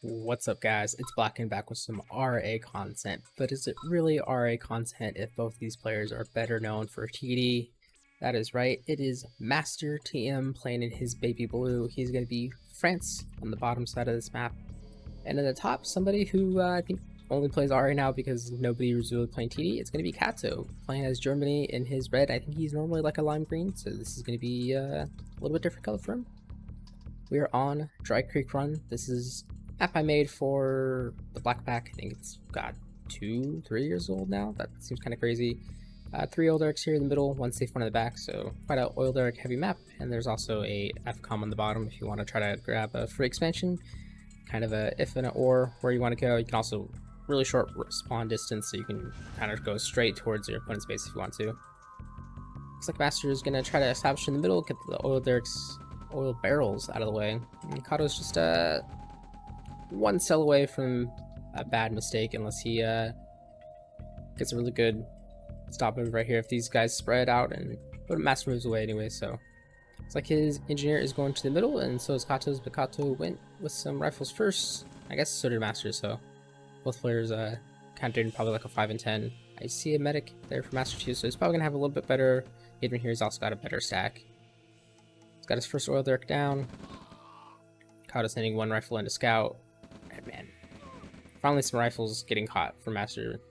What's up, guys? It's Black and back with some RA content, but is it really RA content if both these players are better known for TD? That is right, it is Master TM playing in his baby blue. He's going to be France on the bottom side of this map, and at the top, somebody who I think only plays RA now because nobody was really playing TD. It's going to be Kato, playing as Germany in his red. I think he's normally like a lime green, so this is going to be a little bit different color for him. We are on Dry Creek Run. This is a map I made for the Black Pack. I think it's got 2-3 years old now. That seems kind of crazy. 3 oil derricks here in the middle, 1 safe, 1 in the back, so quite a oil derrick heavy map. And there's also a FCOM on the bottom if you want to try to grab a free expansion. Kind of a if and a or where you want to go. You can also really short spawn distance, so you can kind of go straight towards your opponent's base if you want to. Looks like Master is going to try to establish in the middle, get the oil derricks, oil barrels out of the way. And Kato's just 1 cell away from a bad mistake, unless he gets a really good stop move right here. If these guys spread out, and but Master moves away anyway, so it's like his engineer is going to the middle, and so is Kato's, but Kato went with some rifles first. I guess so did Master, so both players kind of did probably like a 5 and 10. I see a medic there for Master too, so he's probably gonna have a little bit better hit here. He's also got a better stack. He's got his first oil derrick down. Kato's sending 1 rifle into scout. And man, finally some rifles getting caught for Master.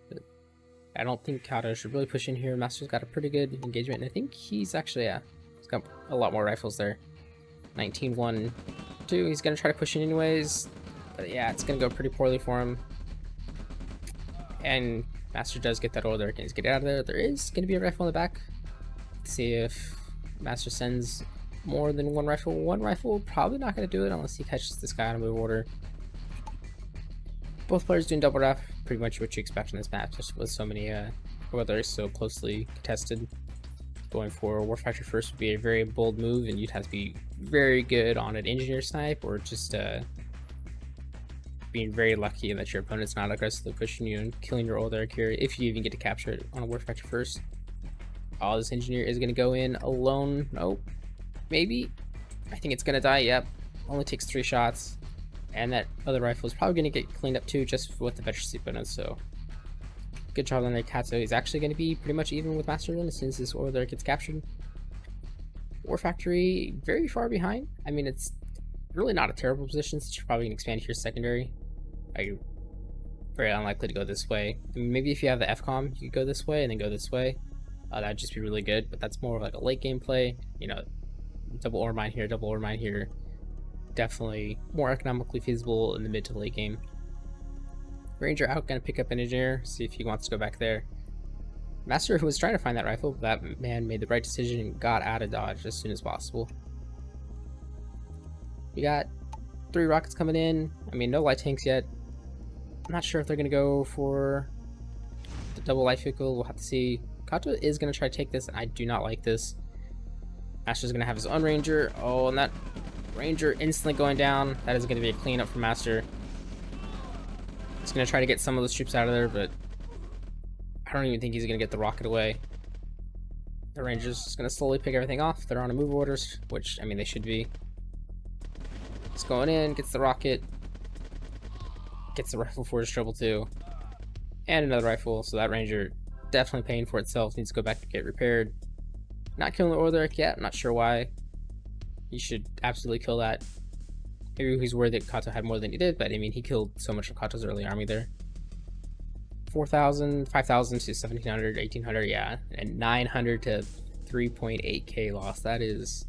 I don't think Kato should really push in here. Master's got a pretty good engagement, and I think he's actually, he's got a lot more rifles there. 19-1-2. He's gonna try to push in anyways, but yeah, it's gonna go pretty poorly for him. And Master does get that oil derrick and he's getting out of there. There is gonna be a rifle in the back. Let's see if Master sends more than 1 rifle. 1 rifle, probably not going to do it unless he catches this guy on a move order. Both players doing double wrap, pretty much what you expect on this map, just with so many oil derricks so closely contested. Going for War Factory first would be a very bold move, and you'd have to be very good on an engineer snipe, or just being very lucky that your opponent's not aggressively pushing you and killing your oil derrick here, if you even get to capture it on a War Factory first. Oh, this engineer is going to go in alone. Nope. Maybe. I think it's going to die. Yep. Only takes 3 shots. And that other rifle is probably going to get cleaned up too, just with the better sleep bonus. So good job on the Kato. He's actually going to be pretty much even with Master as soon as this oil derrick gets captured. War Factory very far behind. I mean, it's really not a terrible position since you're probably going to expand here secondary. You're very unlikely to go this way. I mean, maybe if you have the FCOM, you could go this way and then go this way. That'd just be really good, but that's more of like a late game play. You know, double ore mine here, double ore mine here. Definitely more economically feasible in the mid to late game. Ranger out, gonna pick up an engineer, see if he wants to go back there. Master, who was trying to find that rifle, but that man made the right decision and got out of dodge as soon as possible. We got 3 rockets coming in. I mean, no light tanks yet. I'm not sure if they're gonna go for the double light vehicle. We'll have to see. Kato is going to try to take this, and I do not like this. Master's going to have his own ranger. Oh, and that ranger instantly going down. That is going to be a cleanup for Master. He's going to try to get some of those troops out of there, but I don't even think he's going to get the rocket away. The ranger's just going to slowly pick everything off. They're on a move orders, which, I mean, they should be. He's going in, gets the rocket, gets the rifle for his triple too, and another rifle, so that ranger definitely paying for itself, needs to go back to get repaired. Not killing the oil derrick yet, I'm not sure why. He should absolutely kill that. Maybe he's worried that Kato had more than he did, but I mean, he killed so much of Kato's early army there. 4,000, 5,000 to 1,700, 1,800, yeah, and 900 to 3.8k loss. That is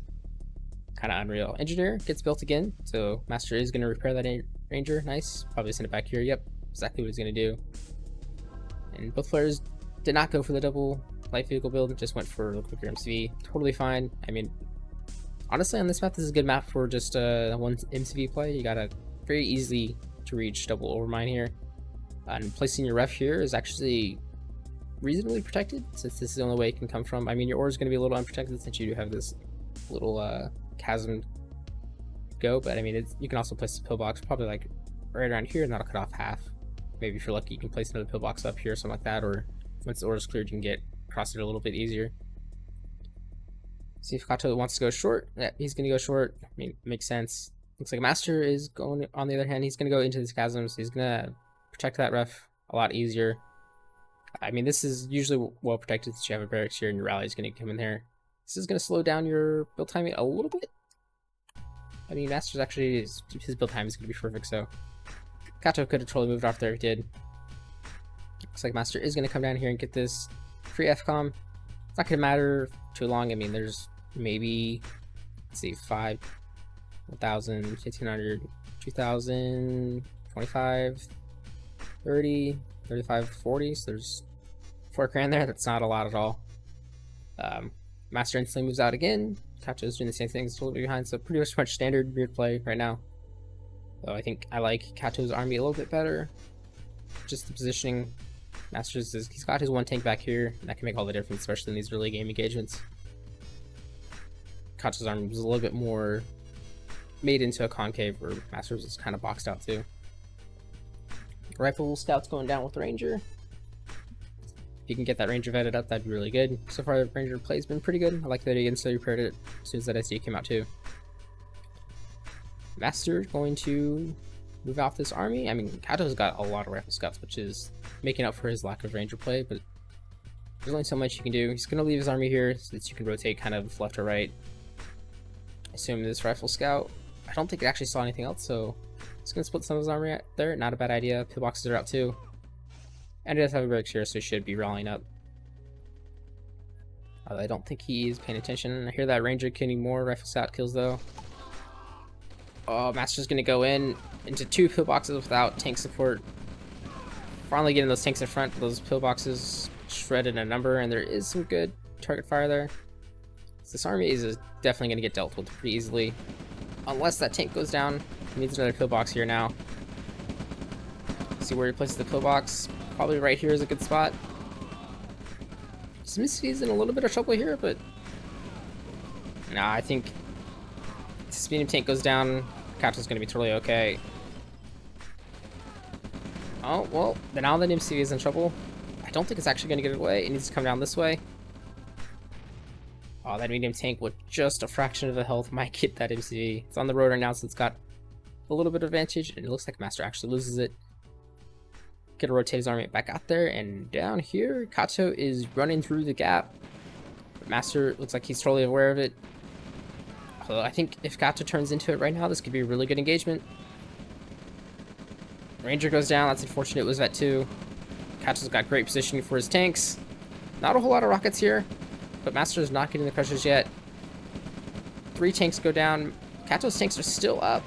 kind of unreal. Engineer gets built again, so Master is going to repair that ranger. Nice. Probably send it back here. Yep, exactly what he's going to do. And both players did not go for the double light vehicle build, just went for the quicker MCV. Totally fine. I mean, honestly, on this map, this is a good map for just 1 MCV play. You got a very easy to reach double ore mine here. And placing your ref here is actually reasonably protected, since this is the only way it can come from. I mean, your ore is going to be a little unprotected since you do have this little chasm go, but I mean, you can also place the pillbox probably like right around here, and that'll cut off half. Maybe if you're lucky, you can place another pillbox up here or something like that, or once the ore is cleared, you can get across it a little bit easier. See if Kato wants to go short. Yeah, he's going to go short. I mean, it makes sense. Looks like Master is going, on the other hand, he's going to go into this chasm, so he's going to protect that ref a lot easier. I mean, this is usually well protected since you have a barracks here and your rally is going to come in there. This is going to slow down your build timing a little bit. I mean, Master's actually, his build time is going to be perfect, so Kato could have totally moved off there if he did. Looks like Master is going to come down here and get this free FCOM. It's not going to matter too long. I mean, there's maybe, let's see, 5, 1,000, 1,500, 2,000, 25, 30, 35, 40. So there's 4 grand there. That's not a lot at all. Master instantly moves out again. Kato's doing the same thing. It's a little bit behind. So pretty much standard weird play right now. Though I think I like Kato's army a little bit better. Just the positioning. Master's he's got his 1 tank back here, and that can make all the difference, especially in these early game engagements. Kato's army was a little bit more made into a concave, where Master's is kind of boxed out too. Rifle scouts going down with the Ranger. If you can get that Ranger vetted up, that'd be really good. So far, the Ranger play's been pretty good. I like that he instantly repaired it as soon as that SD came out too. Master going to move off this army. I mean, Kato's got a lot of rifle scouts, which is making up for his lack of Ranger play, but there's only so much you can do. He's going to leave his army here so that you can rotate kind of left or right. Assume this rifle scout, I don't think it actually saw anything else, so he's going to split some of his army out there. Not a bad idea. Pillboxes are out too. And he does have a barracks here, so he should be rallying up. I don't think he is paying attention. I hear that Ranger getting more rifle scout kills though. Oh, Master's going to go into 2 pillboxes without tank support. Finally getting those tanks in front. Those pillboxes shredded a number, and there is some good target fire there. So this army is definitely going to get dealt with pretty easily. Unless that tank goes down. He needs another pillbox here now. See where he places the pillbox. Probably right here is a good spot. Smithy's in a little bit of trouble here, but nah, I think this medium tank goes down, Kato's going to be totally okay. Oh, well, now that MCV is in trouble, I don't think it's actually going to get it away. It needs to come down this way. Oh, that medium tank with just a fraction of the health might get that MCV. It's on the road right now, so it's got a little bit of advantage, and it looks like Master actually loses it. Get to rotate his army back out there, and down here, Kato is running through the gap. Master looks like he's totally aware of it. Although I think if Kato turns into it right now, this could be a really good engagement. Ranger goes down, that's unfortunate, it was Vet 2. Kato's got great positioning for his tanks. Not a whole lot of rockets here, but Master's not getting the pressures yet. 3 tanks go down. Kato's tanks are still up.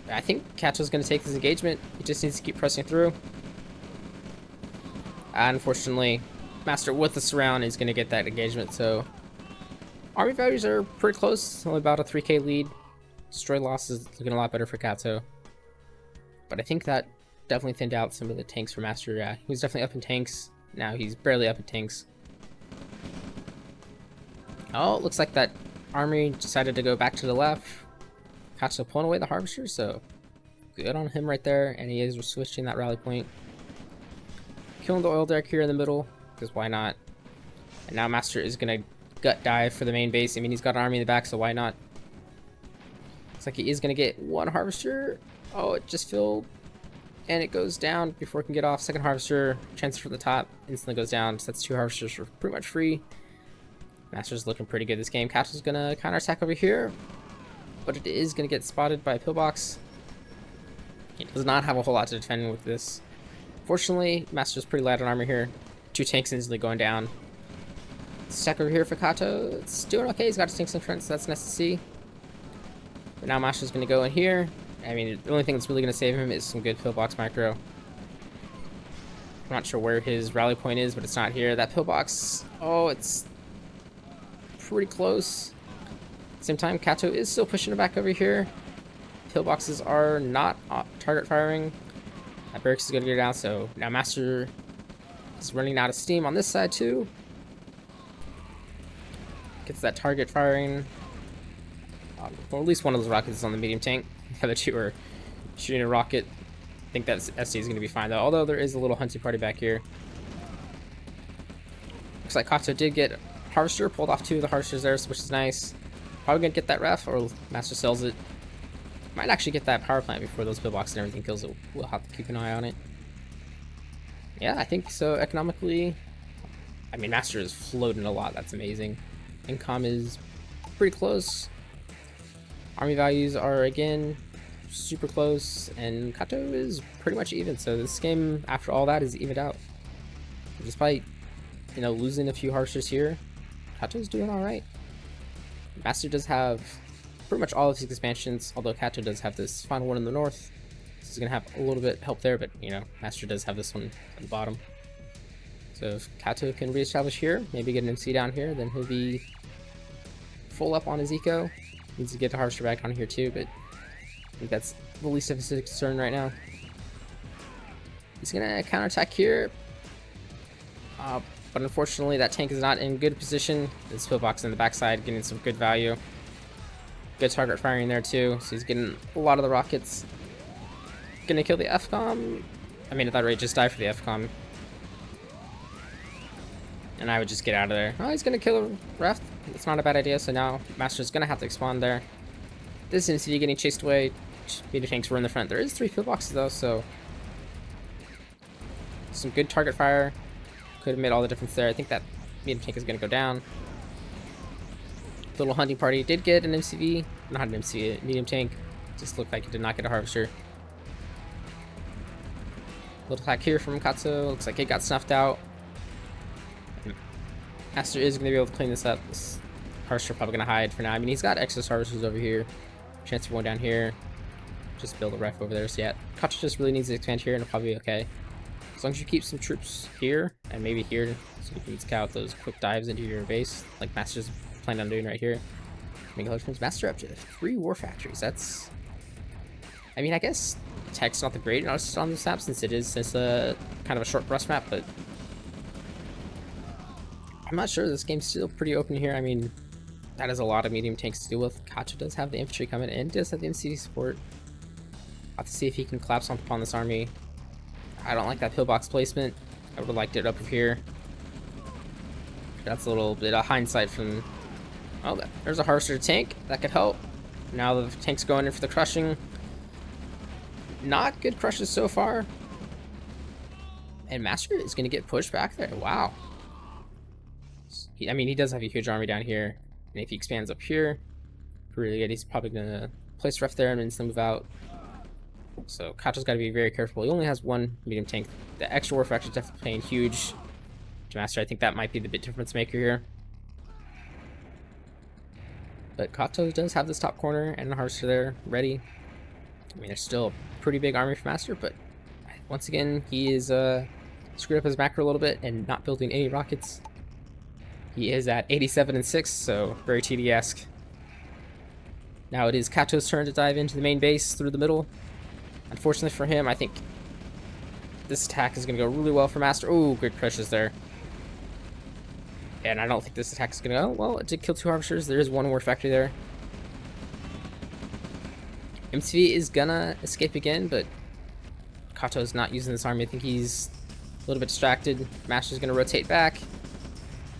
I think Kato's going to take this engagement. He just needs to keep pressing through. Unfortunately, Master with the surround is going to get that engagement, so army values are pretty close, only about a 3k lead. Destroy loss is looking a lot better for Kato. But I think that definitely thinned out some of the tanks for Master. Yeah, he was definitely up in tanks. Now he's barely up in tanks. Oh, looks like that army decided to go back to the left. Kato pulling away the Harvester, so good on him right there. And he is switching that rally point. Killing the oil deck here in the middle, because why not? And now Master is going to gut dive for the main base. I mean, he's got an army in the back, so why not? Looks like he is going to get 1 Harvester. Oh, it just filled. And it goes down before it can get off. Second Harvester, transfer from the top, instantly goes down. So that's 2 Harvesters for pretty much free. Master's looking pretty good this game. Kato's going to counterattack over here, but it is going to get spotted by a pillbox. He does not have a whole lot to defend with this. Fortunately, Master's pretty light on armor here. 2 tanks instantly going down. Stack over here for Kato. It's doing okay. He's got his tanks in front, so that's nice to see. But now Master's going to go in here. I mean, the only thing that's really going to save him is some good pillbox micro. I'm not sure where his rally point is, but it's not here. That pillbox, oh, it's pretty close. At the same time, Kato is still pushing it back over here. Pillboxes are not target firing. That barracks is going to go down, so now Master is running out of steam on this side too. Gets that target firing. Well, at least one of those rockets is on the medium tank. The other 2 are shooting a rocket. I think that SD is going to be fine though, although there is a little hunting party back here. Looks like Kato did get Harvester, pulled off 2 of the Harvesters there, which is nice. Probably going to get that ref, or Master sells it. Might actually get that power plant before those pillboxes and everything kills it. We'll have to keep an eye on it. Yeah, I think so. Economically, I mean, Master is floating a lot. That's amazing. Income is pretty close. Army values are, again, super close. And Kato is pretty much even. So this game, after all that, is evened out. Despite, you know, losing a few harvesters here, Kato's doing all right. Master does have pretty much all of his expansions, although Kato does have this final one in the north. This is going to have a little bit help there, but, you know, Master does have this one at the bottom. So if Kato can reestablish here, maybe get an MC down here, then he'll be full up on his eco. Needs to get the harvester back on here too, but I think that's the least of his concern right now. He's going to counterattack here. But unfortunately, that tank is not in good position. This pillbox in the backside getting some good value. Good target firing there too, so he's getting a lot of the rockets. Gonna kill the FCOM. I mean, at that rate, just die for the FCOM. And I would just get out of there. Oh, he's gonna kill a ref. It's not a bad idea, so now Master's gonna have to expand there. This is NCD getting chased away. Meter tanks were in the front. There is 3 pillboxes though, so some good target fire. Could have made all the difference there. I think that medium tank is going to go down. Little hunting party did get an MCV. Not an MCV, a medium tank. Just looked like it did not get a harvester. Little attack here from Kato. Looks like it got snuffed out. Master is going to be able to clean this up. This harvester probably going to hide for now. I mean, he's got excess harvesters over here. Chance for one down here. Just build a ref over there. So yeah, Kato just really needs to expand here and it'll probably be okay. As long as you keep some troops here, and maybe here, so you can scout those quick dives into your base, like Master's planning on doing right here. Master up to 3 war factories. That's, I mean, I guess tech's not the greatest on this map since it's a kind of a short brush map, but I'm not sure. This game's still pretty open here. I mean, that is a lot of medium tanks to deal with. Kato does have the infantry coming and does have the MCD support. I'll have to see if he can collapse upon this army. I don't like that pillbox placement. I would have liked it up here. That's a little bit of hindsight from... Oh, there's a harvester tank. That could help. Now the tank's going in for the crushing. Not good crushes so far. And Master is going to get pushed back there. Wow. I mean, he does have a huge army down here. And if he expands up here, really good. He's probably going to place ref there and then move out. So Kato's got to be very careful. He only has 1 medium tank. The extra war factor is definitely playing huge to Master. I think that might be the big difference maker here. But Kato does have this top corner and a harvester there ready. I mean, there's still a pretty big army for Master, but once again, he is screwed up his macro a little bit and not building any rockets. He is at 87 and 6, so very TD-esque. Now it is Kato's turn to dive into the main base through the middle. Unfortunately for him, I think this attack is going to go really well for Master. Oh, good crushes there. And I don't think this attack is going to go. Well, it did kill 2 harvesters. There is 1 war factory there. MCV is going to escape again, but Kato's not using this army. I think he's a little bit distracted. Master's going to rotate back.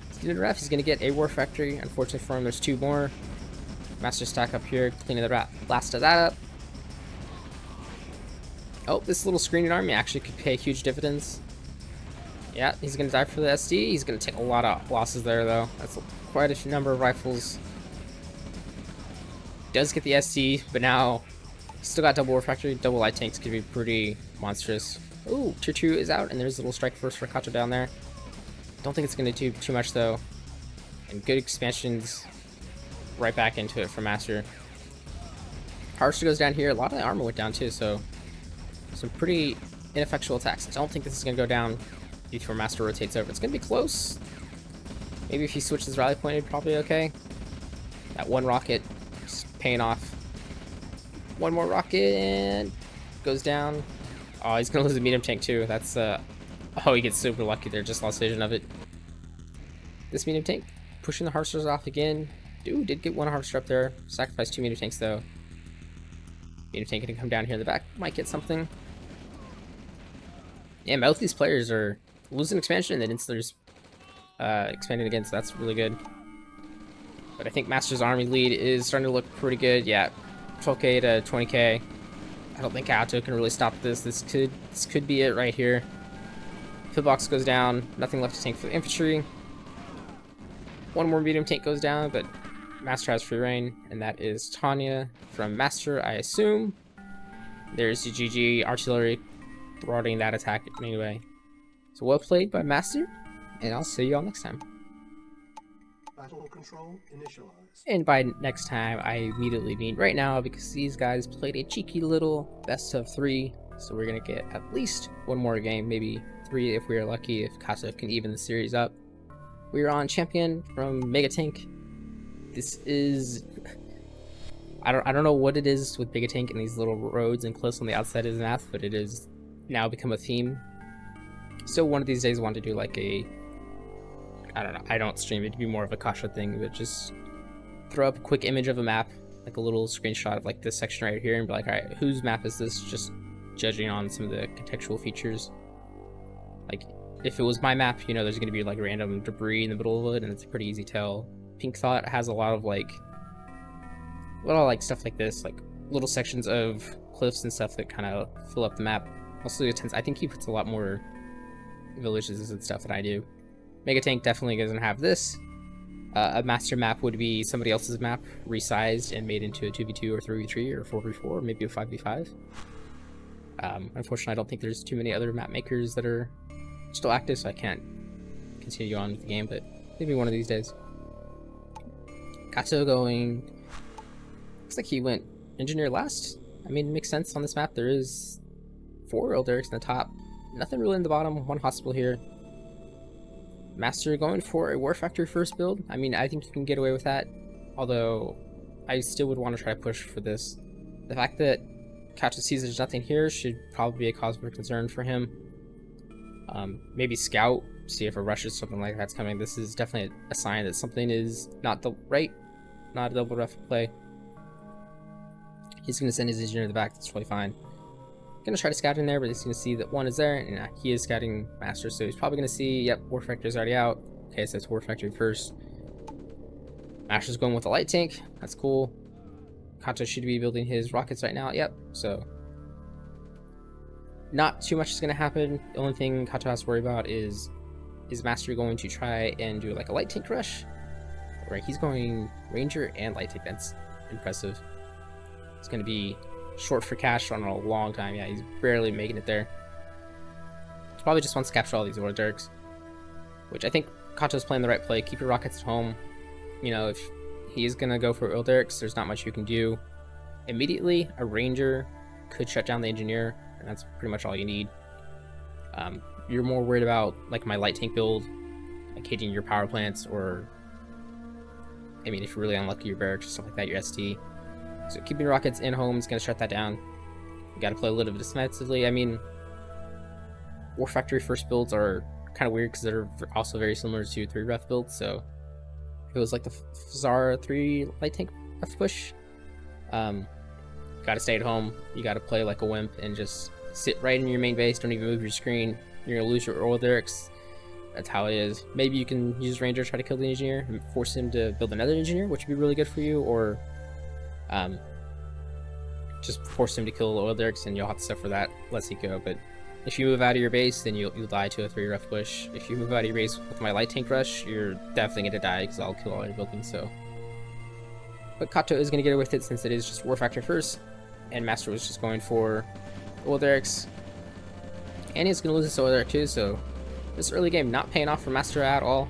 He's getting a ref. He's going to get a war factory. Unfortunately for him, there's 2 more. Master stack up here, cleaning the last of that up. Oh, this little screening army actually could pay huge dividends. Yeah, he's going to die for the SD. He's going to take a lot of losses there, though. That's quite a number of rifles. Does get the SD, but now still got double war factory. Double light tanks could be pretty monstrous. Oh, tier 2 is out, and there's a little strike force for Kato down there. Don't think it's going to do too much, though. And good expansions right back into it for Master. Harvester goes down here. A lot of the armor went down, too, so some pretty ineffectual attacks. I don't think this is going to go down before Master rotates over. It's going to be close. Maybe if he switches rally point, it'd probably be okay. That 1 rocket is paying off. 1 more rocket and goes down. Oh, he's going to lose a medium tank too. That's, oh, he gets super lucky there. Just lost vision of it. This medium tank pushing the harvesters off again. Dude, did get 1 harvester up there. Sacrificed 2 medium tanks though. Medium tank can come down here in the back. Might get something. Yeah, both these players are losing expansion and then instantly just expanding again, so that's really good. But I think Master's army lead is starting to look pretty good. Yeah, 12k to 20k. I don't think Kato can really stop this. This could be it right here. Pillbox goes down. Nothing left to tank for the infantry. One more medium tank goes down, but Master has free reign, and that is Tanya from Master, I assume. There's the GG artillery thwarting that attack anyway. So well played by Master, and I'll see you all next time. Battle control initialized. And by next time, I immediately mean right now, because these guys played a cheeky little best of 3. So we're going to get at least one more game, maybe 3 if we are lucky, if Kato can even the series up. We are on champion from Mega Tank. This is... I don't know what it is with Mega Tank and these little roads and cliffs on the outside of the map, but it has now become a theme. So one of these days I want to do like a... I don't know, I don't stream it to be more of a Kasha thing, but just throw up a quick image of a map, like a little screenshot of like this section right here, and be like, alright, whose map is this? Just judging on some of the contextual features. Like, if it was my map, you know, there's going to be like random debris in the middle of it, and it's a pretty easy tell. Pink Thought has a lot of like stuff like this, like little sections of cliffs and stuff that kind of fill up the map. Also, I think he puts a lot more villages and stuff than I do. Mega Tank definitely doesn't have this. A master map would be somebody else's map, resized and made into a 2v2 or 3v3 or 4v4, or maybe a 5v5. Unfortunately, I don't think there's too many other map makers that are still active, so I can't continue on with the game, but maybe one of these days. Kato going... Looks like he went engineer last. I mean, it makes sense on this map. There is 4 Elderics in the top. Nothing really in the bottom. 1 hospital here. Master going for a War Factory first build. I mean, I think you can get away with that. Although, I still would want to try to push for this. The fact that Kato sees there's nothing here should probably be a cause for concern for him. Maybe scout, see if a rush or something like that's coming. This is definitely a sign that something is not not a double ref play. He's going to send his engineer to the back. That's totally fine. Going to try to scout in there, but he's going to see that 1 is there, and he is scouting Master, so he's probably going to see, yep, War Factory's already out. Okay, so it's War Factory first. Master's going with a light tank. That's cool. Kato should be building his rockets right now. Yep, so not too much is going to happen. The only thing Kato has to worry about is Master going to try and do like a light tank rush? Right, he's going Ranger and light tank. That's impressive. It's going to be short for cash on a long time. Yeah, he's barely making it there. He probably just wants to capture all these Order Dirks, which I think Kato's playing the right play. Keep your rockets at home. You know, if he's going to go for Ilderix, there's not much you can do. Immediately, a Ranger could shut down the Engineer, and that's pretty much all you need. You're more worried about, like, my light tank build, like hitting your power plants, or, I mean, if you're really unlucky, your barracks or stuff like that, your ST. So keeping your rockets in home is going to shut that down. You got to play a little bit defensively. I mean, War Factory first builds are kind of weird because they're also very similar to 3 ref builds, so if it was like the Zara 3 light tank ref push, you got to stay at home. You got to play like a wimp and just sit right in your main base. Don't even move your screen. You're going to lose your Orderix. That's how it is. Maybe you can use Ranger, try to kill the Engineer, and force him to build another Engineer, which would be really good for you, or just force him to kill Orderix, and you'll have to suffer that, lets he go. But if you move out of your base, then you'll die to a 3 ref push. If you move out of your base with my light tank rush, you're definitely going to die, because I'll kill all your buildings, so. But Kato is going to get away with it, since it is just War Factory first, and Master was just going for Orderix. And he's going to lose his Orderix too, so this early game not paying off for Master at all.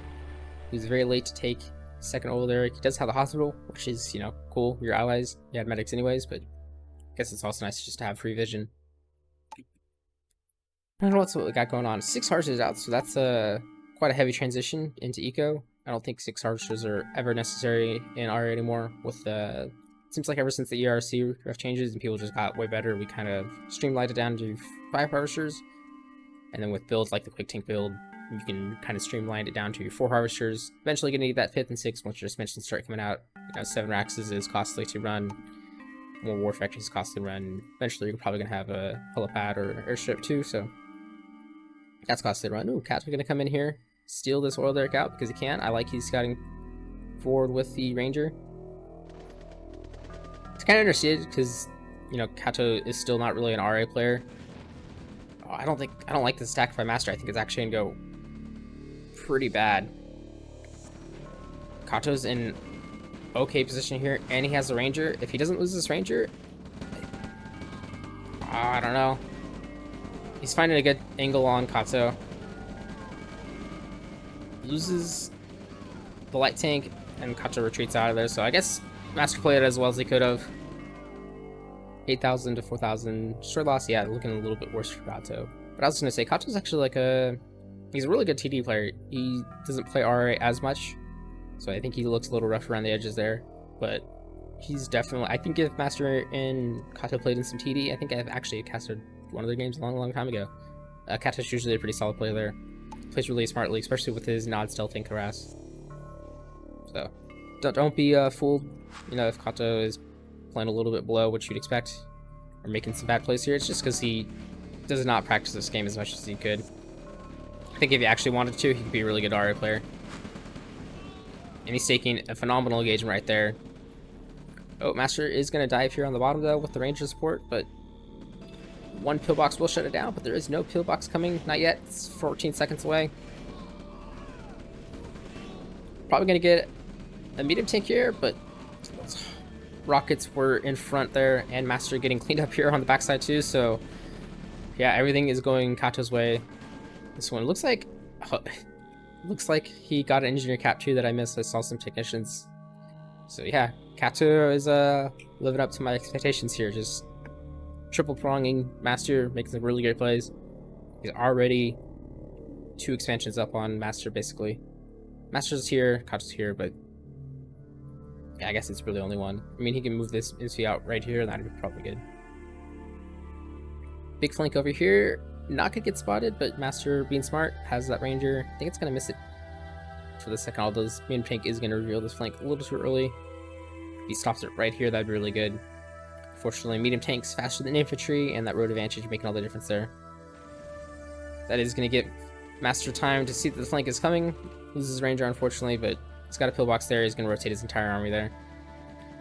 He was very late to take second Orderix. He does have the hospital, which is, you know, cool. Your allies, you had medics anyways, but I guess it's also nice just to have free vision. I don't know what we got going on. 6 Harvesters out, so that's quite a heavy transition into Eco. I don't think 6 Harvesters are ever necessary in RA anymore. With it seems like ever since the ERC ref changes and people just got way better, we kind of streamlined it down to 5 Harvesters. And then with builds like the Quick Tank build, you can kind of streamline it down to 4 Harvesters. Eventually gonna need that 5th and 6th once your suspensions start coming out. You know, 7 Raxes is costly to run. More War Factories is costly to run. Eventually you're probably gonna have a helipad or airstrip too, so that's costly to run. Ooh, Kato gonna come in here, steal this Oil Derrick out because he can. I like he's scouting forward with the Ranger. It's kind of understated because, you know, Kato is still not really an RA player. Oh, I don't like this attack by Master. I think it's actually gonna go pretty bad. Kato's in okay position here, and he has a Ranger. If he doesn't lose this Ranger, I don't know. He's finding a good angle on Kato. Loses the light tank, and Kato retreats out of there. So I guess Master played it as well as he could have. 8,000 to 4,000. Short loss, yeah, looking a little bit worse for Kato. But I was gonna say, Kato's actually like he's a really good TD player. He doesn't play RA as much, so I think he looks a little rough around the edges there. But he's definitely, I think if Master and Kato played in some TD, I think I've actually casted one of their games a long time ago. Kato's usually a pretty solid player there. Plays really smartly, especially with his nod stealth and harass. So don't be fooled, you know, if Kato is playing a little bit below what you'd expect or making some bad plays here. It's just because he does not practice this game as much as he could. I think if he actually wanted to, he could be a really good RA player. And he's taking a phenomenal engagement right there. Oh, Master is going to dive here on the bottom though with the Ranger support, but one pillbox will shut it down, but there is no pillbox coming, not yet. It's 14 seconds away. Probably going to get a medium tank here, but rockets were in front there, and Master getting cleaned up here on the backside too, so yeah, everything is going Kato's way. This one looks like he got an engineer cap too that I missed. I saw some technicians. So yeah, Kato is living up to my expectations here, just triple pronging Master, making some really great plays. He's already 2 expansions up on Master basically. Master's here, Kato's here, but yeah, I guess it's really only one. I mean, he can move this ISV out right here, and that'd be probably good. Big flank over here. Not gonna get spotted, but Master, being smart, has that Ranger. I think it's gonna miss it for the second. Although this medium tank is gonna reveal this flank a little too early. If he stops it right here, that'd be really good. Fortunately, medium tank's faster than infantry, and that road advantage making all the difference there. That is gonna get Master time to see that the flank is coming. Loses Ranger, unfortunately, but he's got a pillbox there. He's going to rotate his entire army there.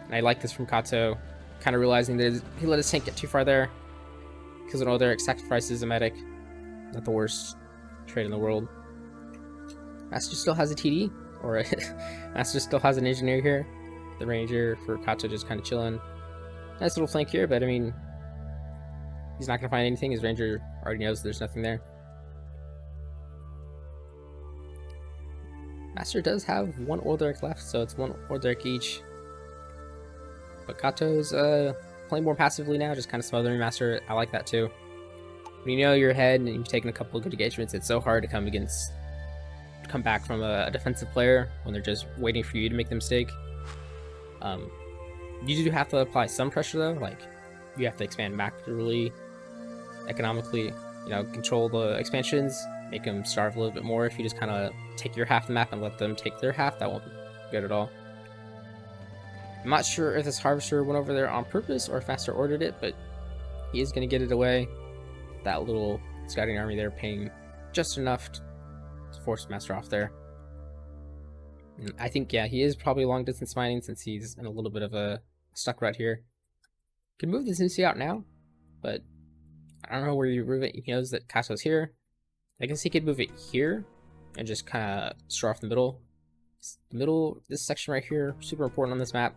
And I like this from Kato, kind of realizing that he let his tank get too far there. Because an other sacrifices a medic. Not the worst trade in the world. Master still has a TD, or Master still has an engineer here. The Ranger for Kato just kind of chilling. Nice little flank here, but I mean, he's not going to find anything. His Ranger already knows there's nothing there. Master does have one Orderek left, so it's one Orderek each. But Kato's playing more passively now, just kind of smothering Master. I like that too. When you know you're ahead and you've taken a couple of good engagements, it's so hard to come back from a defensive player when they're just waiting for you to make the mistake. You do have to apply some pressure though, like you have to expand back to really economically, you know, control the expansions. Make them starve a little bit more. If you just kind of take your half the map and let them take their half, that won't be good at all. I'm not sure if this Harvester went over there on purpose or if Master ordered it, but he is going to get it away. That little scouting army there paying just enough to force Master off there. And I think, yeah, he is probably long distance mining since he's in a little bit of a stuck rut here. Could move this NC out now, but I don't know where you move it. He knows that Kato's here. I guess he could move it here and just kind of start off the middle. This section right here, super important on this map.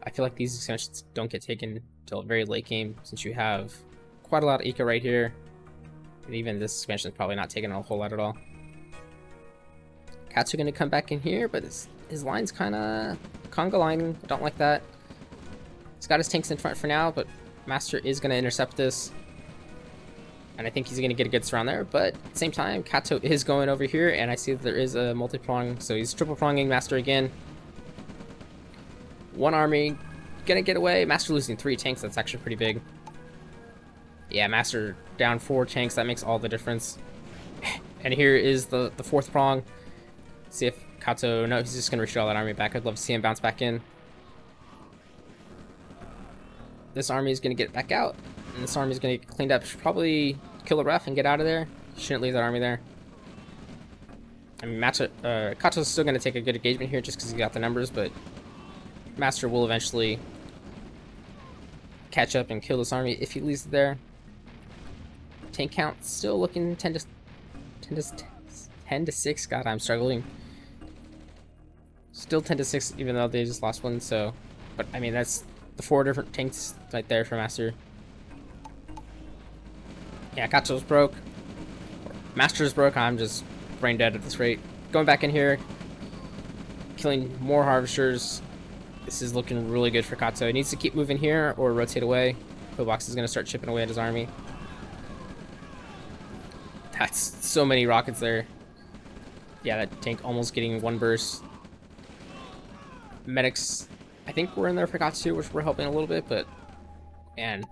I feel like these expansions don't get taken until very late game since you have quite a lot of eco right here. And even this expansion is probably not taking a whole lot at all. Cats are going to come back in here, but his line's kind of conga line. I don't like that. He's got his tanks in front for now, but Master is going to intercept this. And I think he's going to get a good surround there, but at the same time, Kato is going over here, and I see that there is a multi-prong, so he's triple-pronging Master again. One army, gonna get away. Master losing 3 tanks, that's actually pretty big. Yeah, Master down 4 tanks, that makes all the difference. And here is the 4th prong. See if Kato, no, he's just going to retreat all that army back. I'd love to see him bounce back in. This army is going to get back out, and this army is going to get cleaned up. Should probably kill a ref and get out of there. Shouldn't leave that army there. I mean, Kato's still going to take a good engagement here just because he got the numbers, but Master will eventually catch up and kill this army if he leaves it there. Tank count still looking 10 to 6. God, I'm struggling. Still 10 to 6, even though they just lost one. So, but I mean, that's the 4 different tanks right there for Master. Yeah, Kato's broke. Master's broke. I'm just brain dead at this rate. Going back in here, killing more harvesters. This is looking really good for Kato. He needs to keep moving here or rotate away. Pillbox is going to start chipping away at his army. That's so many rockets there. Yeah, that tank almost getting one burst. Medics, I think we're in there for Kato, which we're helping a little bit, but man,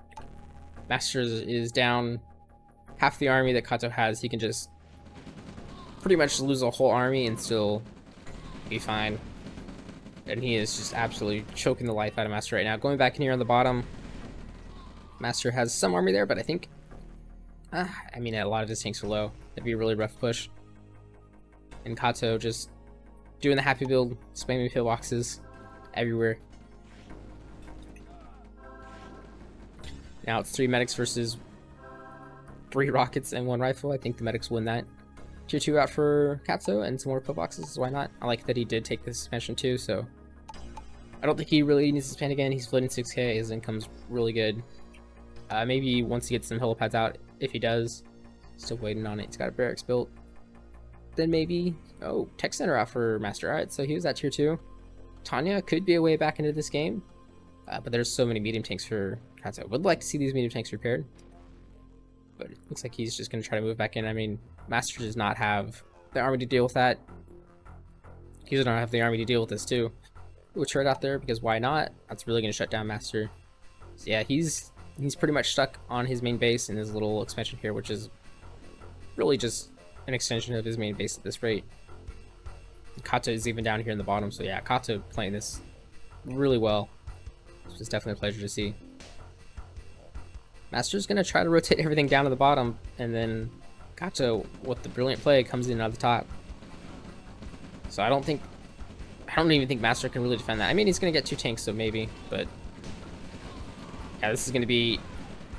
Masters is down half the army that Kato has. He can just pretty much lose a whole army and still be fine. And he is just absolutely choking the life out of Master right now. Going back in here on the bottom, Master has some army there, but I think I mean, a lot of his tanks are low. That'd be a really rough push. And Kato just doing the happy build, spamming pillboxes everywhere. Now it's 3 medics versus 3 rockets and 1 rifle. I think the medics win that. Tier 2 out for Kato and some more pillboxes. Why not? I like that he did take this expansion too, so I don't think he really needs to spend again. He's floating 6k. His income's really good. Maybe once he gets some helipads out, if he does. Still waiting on it. He's got a barracks built. Then maybe... Oh, tech center out for Master. Alright, so he was at tier 2. Tanya could be a way back into this game. But there's so many medium tanks for Kato. Would like to see these medium tanks repaired. But it looks like he's just going to try to move back in. I mean, Master does not have the army to deal with that. He does not have the army to deal with this too. We'll try it out there because why not? That's really going to shut down Master. So yeah, he's pretty much stuck on his main base in his little expansion here, which is really just an extension of his main base at this rate. Kato is even down here in the bottom, so yeah, Kato playing this really well. This was definitely a pleasure to see. Master's gonna try to rotate everything down to the bottom, and then Kato, with the brilliant play, comes in out of the top. So I don't even think Master can really defend that. I mean, he's gonna get 2 tanks, so maybe, but yeah, this is gonna be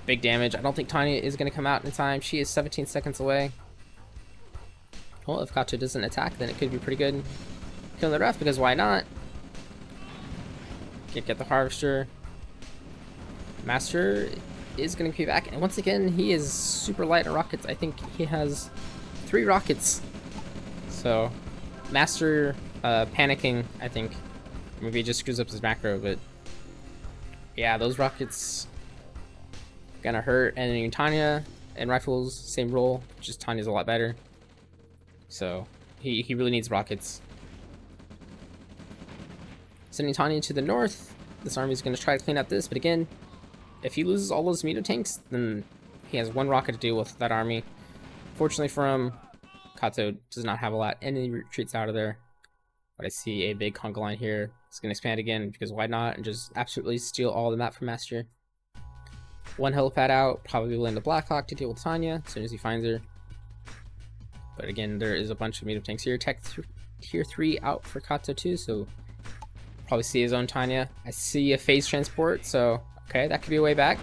big damage. I don't think Tanya is gonna come out in time. She is 17 seconds away. Well, if Kato doesn't attack, then it could be pretty good. Killing the ref, because why not? Can't get the harvester. Master is going to be back, and once again, he is super light on rockets. I think he has 3 rockets. So, Master panicking, I think. Maybe he just screws up his macro, but yeah, those rockets gonna hurt. And then Tanya and rifles, same role, just Tanya's a lot better. So he really needs rockets. Sending Tanya to the north. This army is going to try to clean up this, but again, if he loses all those meter tanks, then he has 1 rocket to deal with that army. Fortunately for him, Kato does not have a lot, and he retreats out of there. But I see a big conga line here. It's going to expand again, because why not? And just absolutely steal all the map from Master. 1 helipad out, probably land the Blackhawk to deal with Tanya as soon as he finds her. But again, there is a bunch of medium tanks here. Tier 3 out for Kato too, so probably see his own Tanya. I see a phase transport, so okay, that could be a way back.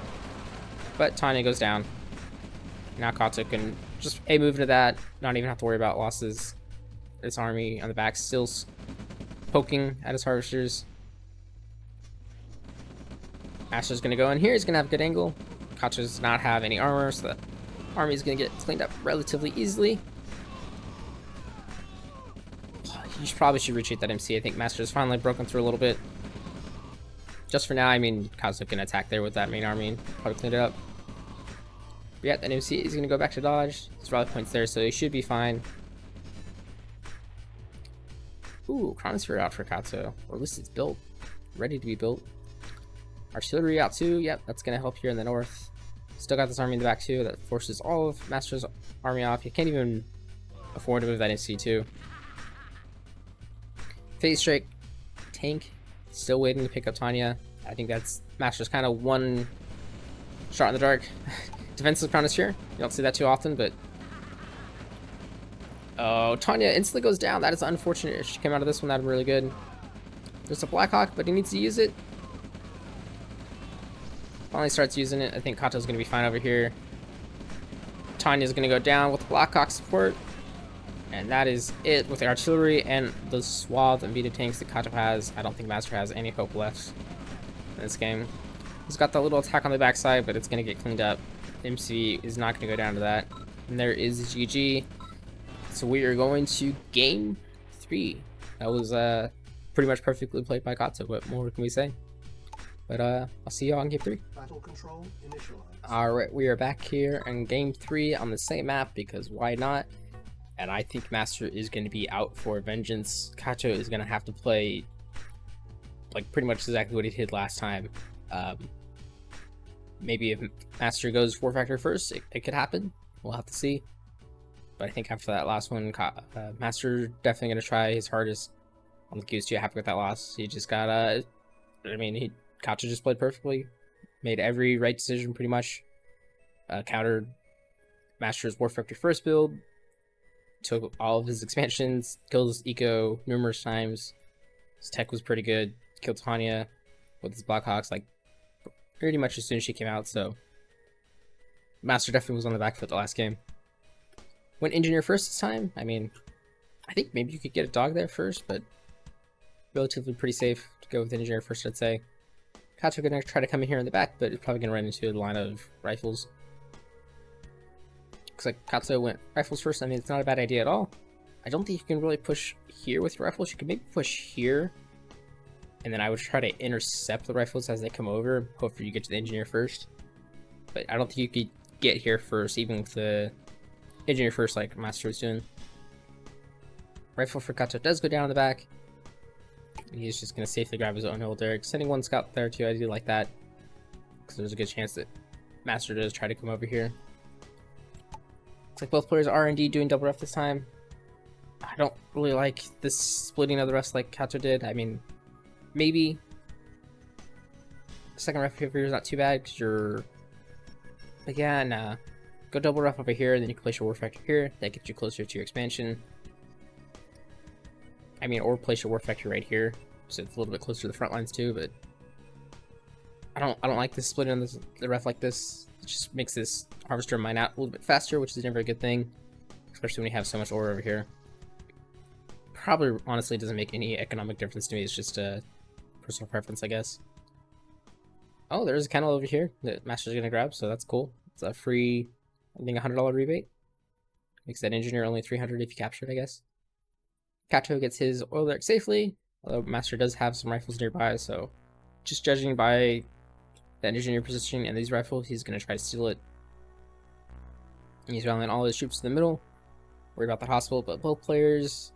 But Tanya goes down. Now Kato can just move into that, not even have to worry about losses. This army on the back still poking at his harvesters. Master's gonna go in here, he's gonna have a good angle. Kato does not have any armor, so the army is gonna get cleaned up relatively easily. You probably should retreat that MC. I think Master's finally broken through a little bit. Just for now, I mean, Kato can attack there with that main army and probably clean it up. But yeah, that MC is going to go back to dodge. His rally point's there, so he should be fine. Ooh, Chronosphere out for Kato. Or at least it's built. Ready to be built. Artillery out too. Yep, that's going to help here in the north. Still got this army in the back too. That forces all of Master's army off. You can't even afford to move that MC too. Phase strike tank still waiting to pick up Tanya. I think that's Master's kind of 1 shot in the dark. Defensive Chronosphere. You don't see that too often, but oh, Tanya instantly goes down. That is unfortunate. If she came out of this one, that'd be really good. There's a Blackhawk, but he needs to use it. Finally starts using it. I think Kato's going to be fine over here. Tanya's going to go down with Blackhawk support. And that is it with the artillery and the suave and beat tanks that Kato has. I don't think Master has any hope left in this game. He's got the little attack on the backside, but it's going to get cleaned up. MC is not going to go down to that. And there is GG. So we are going to game 3. That was pretty much perfectly played by Kato. What more can we say? But I'll see you all in game 3. Battle control initialized. Alright, we are back here in game 3 on the same map because why not? And I think Master is going to be out for vengeance. Kato is going to have to play like pretty much exactly what he did last time. Maybe if Master goes 4 factor first, it could happen. We'll have to see. But I think after that last one, Master definitely going to try his hardest. I'm too happy with that loss. He just got, Kato just played perfectly. Made every right decision pretty much. Countered Master's War Factory first build. Took all of his expansions. Killed his eco numerous times. His tech was pretty good. Killed Tanya with his Blackhawks like pretty much as soon as she came out. So Master definitely was on the back foot the last game. Went engineer first this time. I mean, I think maybe you could get a dog there first, but relatively pretty safe to go with engineer first, I'd say. Kato gonna try to come in here in the back, but it's probably gonna run into the line of rifles. Looks like Kato went rifles first. I mean, it's not a bad idea at all. I don't think you can really push here with your rifles. You can maybe push here, and then I would try to intercept the rifles as they come over. Hopefully you get to the engineer first. But I don't think you could get here first, even with the engineer first like Master was doing. Rifle for Kato does go down in the back. He's just going to safely grab his own hill there. Sending one scout there too, I do like that. Because there's a good chance that Master does try to come over here. Looks like both players are indeed doing double ref this time. I don't really like this splitting of the rest like Kato did. I mean, maybe the second ref here is not too bad because you're... But yeah, nah. Go double ref over here, then you can place your war factor here. That gets you closer to your expansion. I mean, or place your war factor right here, so it's a little bit closer to the front lines too. But I don't like this splitting on the ref like this. It just makes this harvester mine out a little bit faster, which is never a good thing, especially when you have so much ore over here. Probably honestly doesn't make any economic difference to me. It's just a personal preference, I guess. Oh, there's a kennel over here that Master's gonna grab, so that's cool. It's a free, I think, $100 rebate. Makes that engineer only 300 if you capture it, I guess. Kato gets his oil derrick safely, although Master does have some rifles nearby, so just judging by that engineer position and these rifles, he's going to try to steal it. And he's rallying all his troops in the middle. Worried about the hospital, but both players,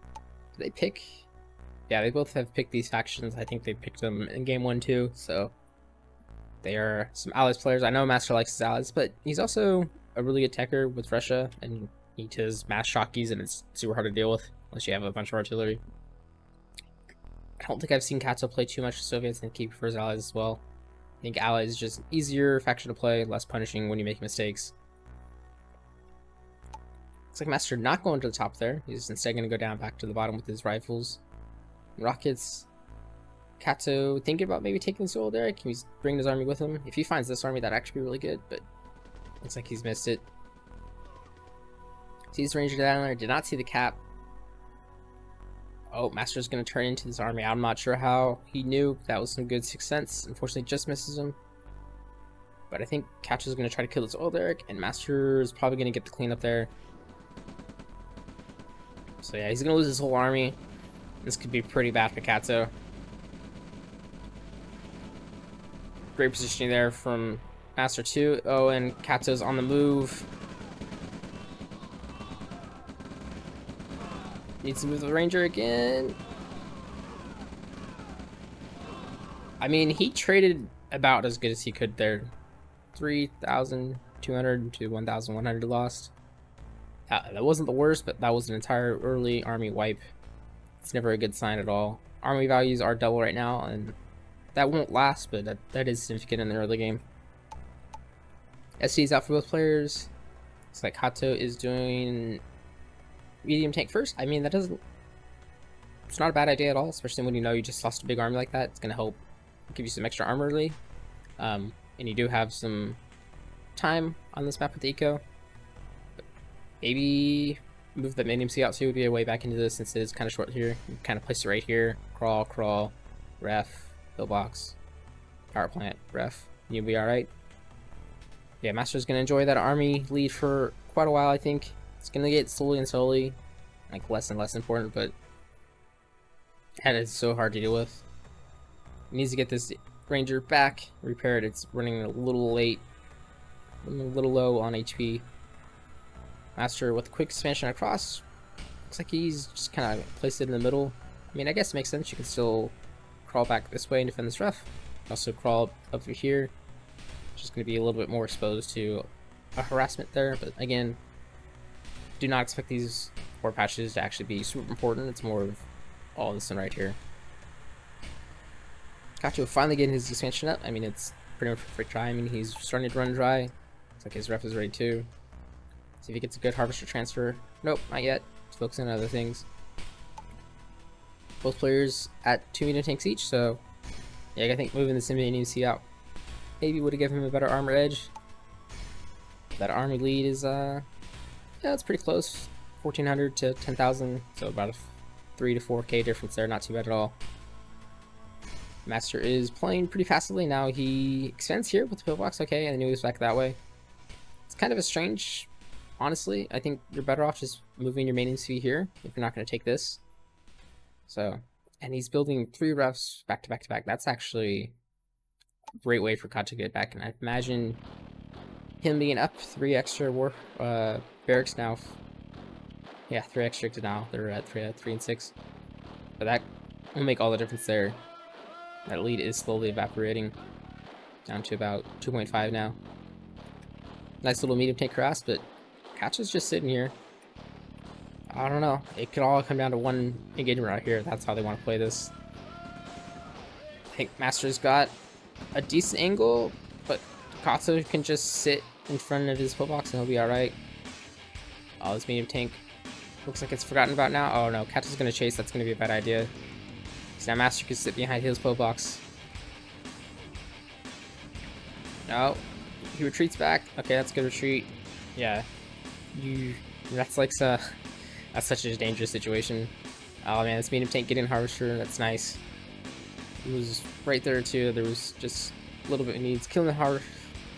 do they pick? Yeah, they both have picked these factions. I think they picked them in game 1 too, so they are some allies players. I know Master likes his allies, but he's also a really good techer with Russia, and he does mass shockies, and it's super hard to deal with unless you have a bunch of artillery. I don't think I've seen Kato play too much with Soviets, and he prefers allies as well. I think allies is just easier faction to play, less punishing when you make mistakes. Looks like Master not going to the top there. He's instead going to go down back to the bottom with his rifles. Rockets. Kato thinking about maybe taking this oil derrick. Can he bring his army with him? If he finds this army, that'd actually be really good, but looks like he's missed it. Sees the ranger down there, did not see the cap. Oh, Master's going to turn into this army. I'm not sure how he knew. That was some good sixth sense. Unfortunately, just misses him. But I think Kato's going to try to kill this oil derrick, and Master's probably going to get the cleanup there. So yeah, he's going to lose his whole army. This could be pretty bad for Kato. Great positioning there from Master 2. Oh, and Kato's on the move. Needs to move the ranger again. I mean, he traded about as good as he could there. 3,200 to 1,100 lost. That wasn't the worst, but that was an entire early army wipe. It's never a good sign at all. Army values are double right now, and that won't last, but that is significant in the early game. SC's out for both players. Looks like Kato is doing medium tank first. I mean, it's not a bad idea at all, especially when you know you just lost a big army like that. It's going to help give you some extra armor early. and you do have some time on this map with the eco. But maybe move the main MC out so you would be a way back into this since it is kind of short here. You kind of place it right here. Crawl, ref, pillbox, power plant, ref. You'll be alright. Yeah, Master's gonna enjoy that army lead for quite a while, I think. It's gonna get slowly and slowly, like, less and less important, but that is so hard to deal with. He needs to get this Ranger back, repaired. It's running a little late, a little low on HP. Master with a quick expansion across. Looks like he's just kind of placed it in the middle. I mean, I guess it makes sense. You can still crawl back this way and defend this ref. Also crawl up here. Just going to be a little bit more exposed to a harassment there. But again, do not expect these 4 patches to actually be super important. It's more of all this one right here. Kato finally getting his expansion up. I mean, it's pretty much perfect dry. I mean, he's starting to run dry. Looks like his ref is ready too. See if he gets a good harvester transfer. Nope, not yet. He's focusing on other things. Both players at 2 medium tanks each, so yeah, I think moving this medium C out maybe would have given him a better armor edge. That army lead is yeah, it's pretty close. 1400 to 10,000, so about a 3 to 4k difference there. Not too bad at all. Master is playing pretty fastly now. He expands here with the pillbox, okay, and then he moves back that way. It's kind of a strange. Honestly, I think you're better off just moving your main MC here if you're not going to take this. So, and he's building 3 refs back to back to back. That's actually a great way for Kato to get back. And I imagine him being up 3 extra war barracks now. Yeah, 3 extra now. They're at 3 and 6. But that will make all the difference there. That lead is slowly evaporating down to about 2.5 now. Nice little medium tank harass, but Kato's just sitting here. I don't know. It could all come down to one engagement right here. That's how they want to play this. I think Master's got a decent angle, but Kato can just sit in front of his pillbox and he'll be alright. Oh, this medium tank looks like it's forgotten about now. Oh no, Kato's going to chase. That's going to be a bad idea. So now Master can sit behind his pillbox. No. He retreats back. Okay, that's a good retreat. Yeah. That's like that's such a dangerous situation. Oh man, this medium tank getting harvester, that's nice. It was right there too. There was just a little bit of needs. Killing the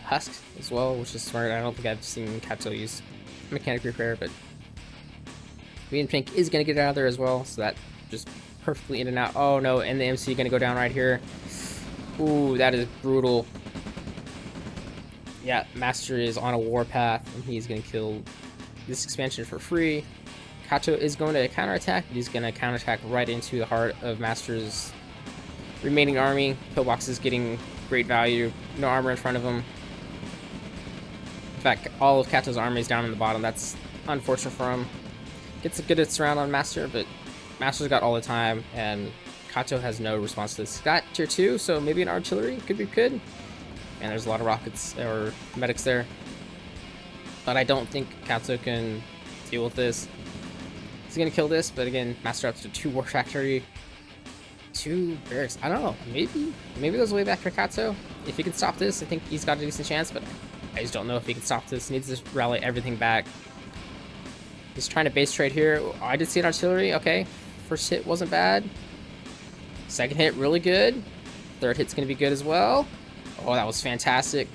husk as well, which is smart. I don't think I've seen Kato use mechanic repair, but medium tank is gonna get out of there as well, so that just perfectly in and out. Oh no, and the MC gonna go down right here. Ooh, that is brutal. Yeah, Master is on a warpath, and he's gonna kill this expansion for free. Kato is going to counterattack, but he's going to counterattack right into the heart of Master's remaining army. Pillbox is getting great value. No armor in front of him. In fact, all of Kato's army is down in the bottom. That's unfortunate for him. Gets a good surround on Master, but Master's got all the time, and Kato has no response to this. He's got tier 2, so maybe an artillery could be good. And there's a lot of rockets or medics there. But I don't think Kato can deal with this. He's gonna kill this, but again, Master up to 2 war factory, 2 barracks. I don't know. Maybe there's a way back for Kato. If he can stop this, I think he's got a decent chance. But I just don't know if he can stop this. He needs to rally everything back. He's trying to base trade here. Oh, I did see an artillery. Okay, first hit wasn't bad. Second hit really good. Third hit's gonna be good as well. Oh, that was fantastic.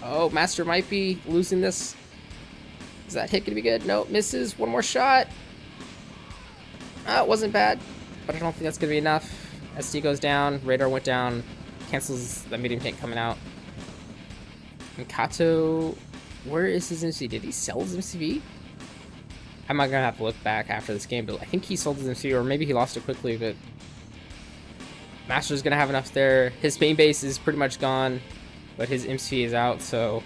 Oh, Master might be losing this. Is that hit gonna be good? No, misses. One more shot. Oh, it wasn't bad, but I don't think that's gonna be enough. SD goes down, radar went down, cancels the medium tank coming out. And Kato, where is his MC? Did he sell his MCV? I'm not gonna have to look back after this game, but I think he sold his MCV, or maybe he lost it quickly, but Master's gonna have enough there. His main base is pretty much gone, but his MC is out, so...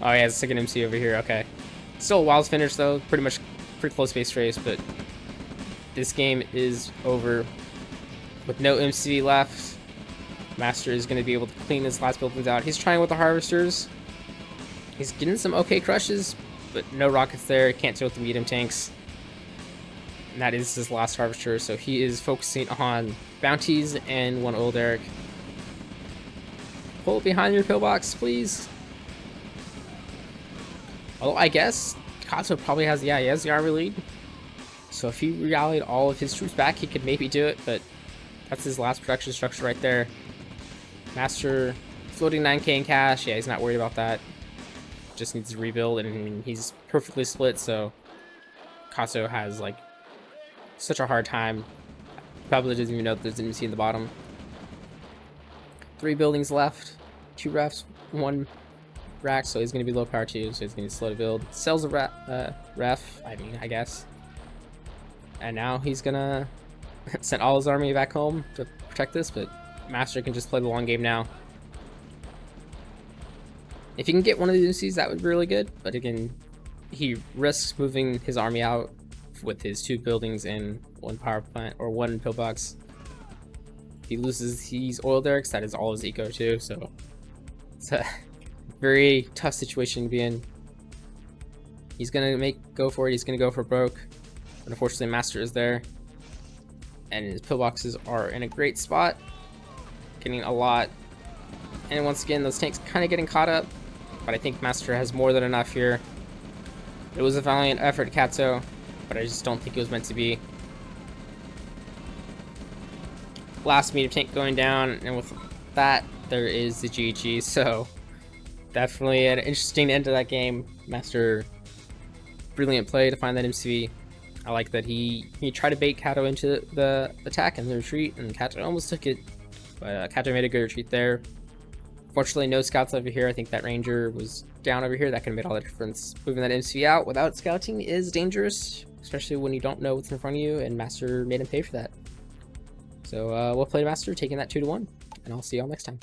Oh, he has a second MC over here, okay. Still a wild finish, though. Pretty close base race, but this game is over. With no MC left, Master is going to be able to clean his last buildings out. He's trying with the harvesters. He's getting some okay crushes, but no rockets there. Can't deal with the medium tanks. And that is his last harvester, so he is focusing on bounties and 1 oil derrick. pull it behind your pillbox, please. Although I guess Kato probably has, yeah, he has the army lead. So if he rallied all of his troops back, he could maybe do it, but that's his last production structure right there. Master floating 9k in cash. Yeah, he's not worried about that. Just needs to rebuild, and he's perfectly split, so Kato has like such a hard time. Probably doesn't even know that there's an MC in the bottom. 3 buildings left, 2 refs, 1 rack, so he's going to be low power too, so he's going to slow to build. Sells a ref, I guess. And now he's going to send all his army back home to protect this, but Master can just play the long game now. If he can get one of these MCs, that would be really good, but again, he risks moving his army out with his 2 buildings and 1 power plant, or 1 pillbox. If he loses these oil derricks, that is all his eco too, so it's a very tough situation to be in. He's gonna go for it, he's gonna go for broke, but unfortunately Master is there, and his pillboxes are in a great spot, getting a lot, and once again those tanks kind of getting caught up, but I think Master has more than enough here. It was a valiant effort, Kato, but I just don't think it was meant to be. Last medium tank going down, and with that, there is the GG. So definitely an interesting end to that game. Master, brilliant play to find that MCV. I like that he tried to bait Kato into the attack and the retreat, and Kato almost took it, but Kato made a good retreat there. Fortunately, no scouts over here. I think that ranger was down over here. That could have made all the difference. Moving that MCV out without scouting is dangerous, especially when you don't know what's in front of you, and Master made him pay for that. So we'll play Master, taking that 2-1, and I'll see y'all next time.